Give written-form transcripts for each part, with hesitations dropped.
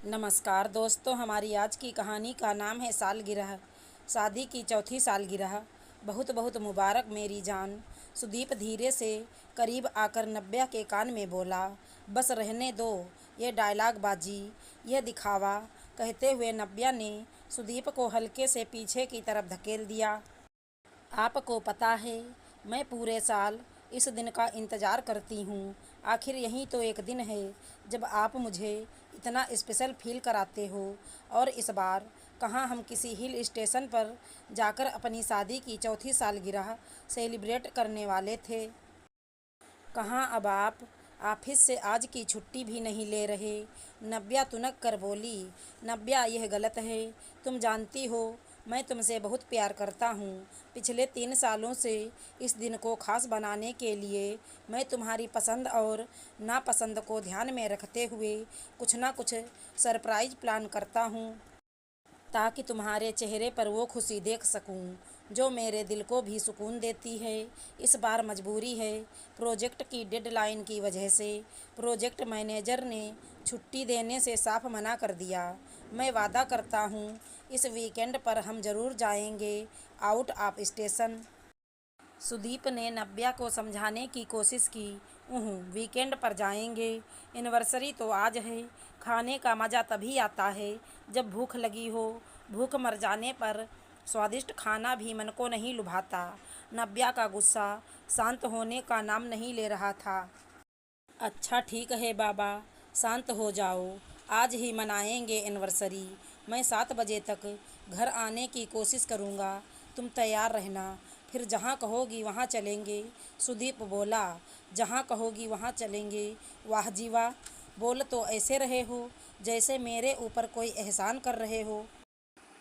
नमस्कार दोस्तों, हमारी आज की कहानी का नाम है सालगिरह। शादी की चौथी सालगिरह। बहुत बहुत मुबारक मेरी जान। सुदीप धीरे से करीब आकर नव्या के कान में बोला, बस रहने दो ये डायलॉग बाजी, यह दिखावा। कहते हुए नव्या ने सुदीप को हल्के से पीछे की तरफ धकेल दिया। आपको पता है, मैं पूरे साल इस दिन का इंतज़ार करती हूँ। आखिर यही तो एक दिन है जब आप मुझे इतना स्पेशल फील कराते हो। और इस बार कहाँ हम किसी हिल स्टेशन पर जाकर अपनी शादी की चौथी सालगिरह सेलिब्रेट करने वाले थे। कहाँ अब आप ऑफिस से आज की छुट्टी भी नहीं ले रहे। नव्या तुनक कर बोली। नव्या, यह गलत है। तुम जानती हो मैं तुमसे बहुत प्यार करता हूँ। पिछले 3 सालों से इस दिन को खास बनाने के लिए मैं तुम्हारी पसंद और नापसंद को ध्यान में रखते हुए कुछ ना कुछ सरप्राइज प्लान करता हूँ, ताकि तुम्हारे चेहरे पर वो खुशी देख सकूं जो मेरे दिल को भी सुकून देती है। इस बार मजबूरी है, प्रोजेक्ट की डेडलाइन की वजह से प्रोजेक्ट मैनेजर ने छुट्टी देने से साफ मना कर दिया। मैं वादा करता हूँ इस वीकेंड पर हम ज़रूर जाएंगे आउट ऑफ स्टेशन। सुदीप ने नव्या को समझाने की कोशिश की। वीकेंड पर जाएंगे, एनिवर्सरी तो आज है। खाने का मज़ा तभी आता है जब भूख लगी हो। भूख मर जाने पर स्वादिष्ट खाना भी मन को नहीं लुभाता। नव्या का गुस्सा शांत होने का नाम नहीं ले रहा था। अच्छा ठीक है बाबा, शांत हो जाओ। आज ही मनाएंगे एनिवर्सरी। मैं 7 बजे तक घर आने की कोशिश करूँगा। तुम तैयार रहना, फिर जहाँ कहोगी वहाँ चलेंगे। सुदीप बोला। जहाँ कहोगी वहाँ चलेंगे? वाह जी वाह, बोल तो ऐसे रहे हो जैसे मेरे ऊपर कोई एहसान कर रहे हो।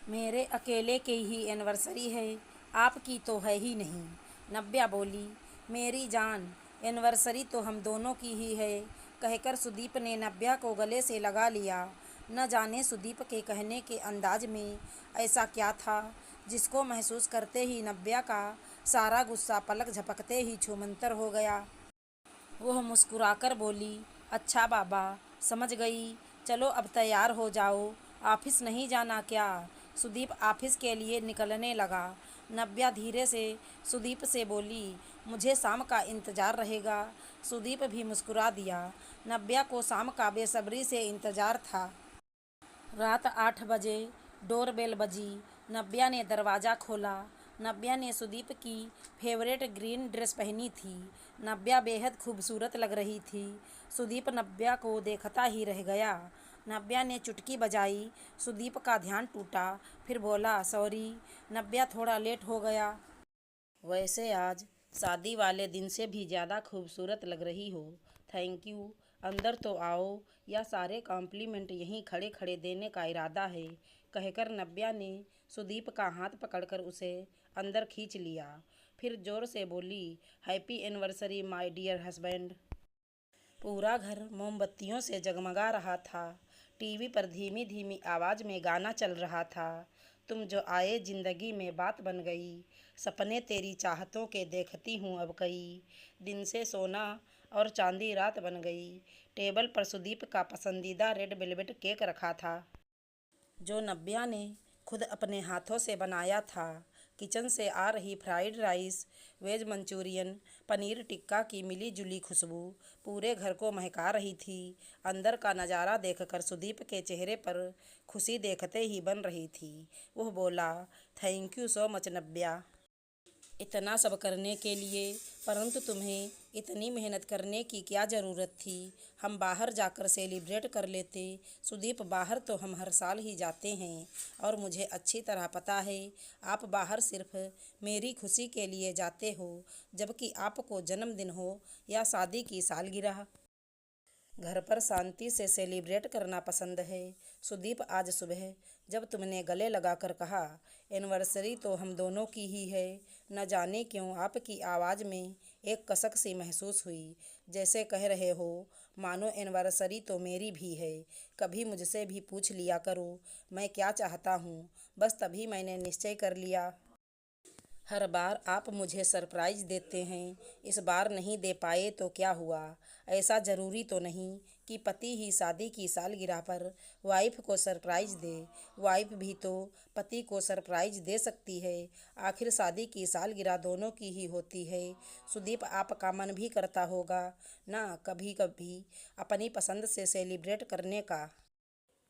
मेरे अकेले की ही एनिवर्सरी है, आपकी तो है ही नहीं। नव्या बोली। मेरी जान, एनिवर्सरी तो हम दोनों की ही है, कहकर सुदीप ने नव्या को गले से लगा लिया। न जाने सुदीप के कहने के अंदाज में ऐसा क्या था जिसको महसूस करते ही नव्या का सारा गुस्सा पलक झपकते ही छूमंतर हो गया। वह मुस्कुराकर बोली, अच्छा बाबा, समझ गई। चलो अब तैयार हो जाओ, ऑफिस नहीं जाना क्या? सुदीप ऑफिस के लिए निकलने लगा। नव्या धीरे से सुदीप से बोली, मुझे शाम का इंतज़ार रहेगा। सुदीप भी मुस्कुरा दिया। नव्या को शाम का बेसब्री से इंतज़ार था। रात 8 बजे डोरबेल बजी। नव्या ने दरवाज़ा खोला। नव्या ने सुदीप की फेवरेट ग्रीन ड्रेस पहनी थी। नव्या बेहद खूबसूरत लग रही थी। सुदीप नव्या को देखता ही रह गया। नव्या ने चुटकी बजाई। सुदीप का ध्यान टूटा। फिर बोला, सॉरी नव्या, थोड़ा लेट हो गया। वैसे आज शादी वाले दिन से भी ज़्यादा खूबसूरत लग रही हो। Thank you. अंदर तो आओ, या सारे कॉम्प्लीमेंट यहीं खड़े खड़े देने का इरादा है, कहकर नव्या ने सुदीप का हाथ पकड़कर उसे अंदर खींच लिया। फिर जोर से बोली, happy anniversary my dear husband. पूरा घर मोमबत्तियों से जगमगा रहा था। टीवी पर धीमी धीमी आवाज़ में गाना चल रहा था। तुम जो आए जिंदगी में बात बन गई, सपने तेरी चाहतों के देखती हूँ अब कई, दिन से सोना और चांदी रात बन गई। टेबल पर सुदीप का पसंदीदा रेड वेलवेट केक रखा था, जो नव्या ने खुद अपने हाथों से बनाया था। किचन से आ रही fried rice, veg manchurian, paneer tikka की मिली जुली खुशबू पूरे घर को महका रही थी। अंदर का नज़ारा देखकर सुदीप के चेहरे पर खुशी देखते ही बन रही थी। वह बोला, थैंक यू सो मच नव्या, इतना सब करने के लिए। परंतु तुम्हें इतनी मेहनत करने की क्या ज़रूरत थी? हम बाहर जाकर सेलिब्रेट कर लेते। सुदीप, बाहर तो हम हर साल ही जाते हैं, और मुझे अच्छी तरह पता है आप बाहर सिर्फ मेरी खुशी के लिए जाते हो, जबकि आपको जन्मदिन हो या शादी की सालगिरह, घर पर शांति से सेलिब्रेट करना पसंद है। सुदीप, आज सुबह जब तुमने गले लगाकर कहा एनिवर्सरी तो हम दोनों की ही है, न जाने क्यों आपकी आवाज़ में एक कसक सी महसूस हुई, जैसे कह रहे हो मानो एनिवर्सरी तो मेरी भी है। कभी मुझसे भी पूछ लिया करो मैं क्या चाहता हूँ, बस तभी मैंने निश्चय कर लिया। हर बार आप मुझे सरप्राइज़ देते हैं, इस बार नहीं दे पाए तो क्या हुआ? ऐसा ज़रूरी तो नहीं कि पति ही शादी की सालगिरह पर वाइफ को सरप्राइज़ दे। वाइफ भी तो पति को सरप्राइज़ दे सकती है। आखिर शादी की सालगिरह दोनों की ही होती है। सुदीप, आपका मन भी करता होगा ना कभी कभी अपनी पसंद से सेलिब्रेट करने का।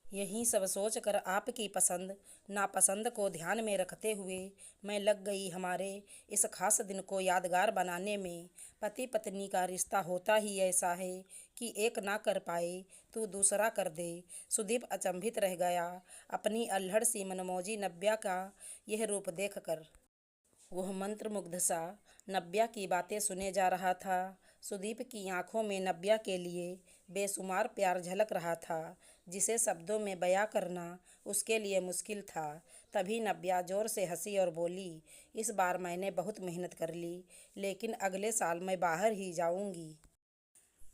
यही सब सोचकर आपकी पसंद नापसंद को ध्यान में रखते हुए मैं लग गई हमारे इस खास दिन को यादगार बनाने में। पति पत्नी का रिश्ता होता ही ऐसा है कि एक ना कर पाए तो दूसरा कर दे। सुदीप अचंभित रह गया अपनी अल्हड़ सी मनमौजी नव्या का यह रूप देखकर। वह मंत्रमुग्ध सा नव्या की बातें सुने जा रहा था। सुदीप की आंखों में नव्या के लिए बेशुमार प्यार झलक रहा था, जिसे शब्दों में बयां करना उसके लिए मुश्किल था। तभी नव्या जोर से हंसी और बोली, इस बार मैंने बहुत मेहनत कर ली, लेकिन अगले साल मैं बाहर ही जाऊंगी।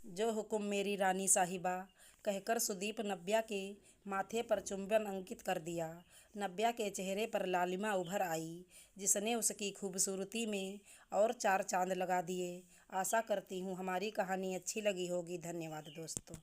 जो हुक्म मेरी रानी साहिबा, कहकर सुदीप नव्या के माथे पर चुंबन अंकित कर दिया। नव्या के चेहरे पर लालिमा उभर आई, जिसने उसकी खूबसूरती में और चार चांद लगा दिए। आशा करती हूँ हमारी कहानी अच्छी लगी होगी। धन्यवाद दोस्तों।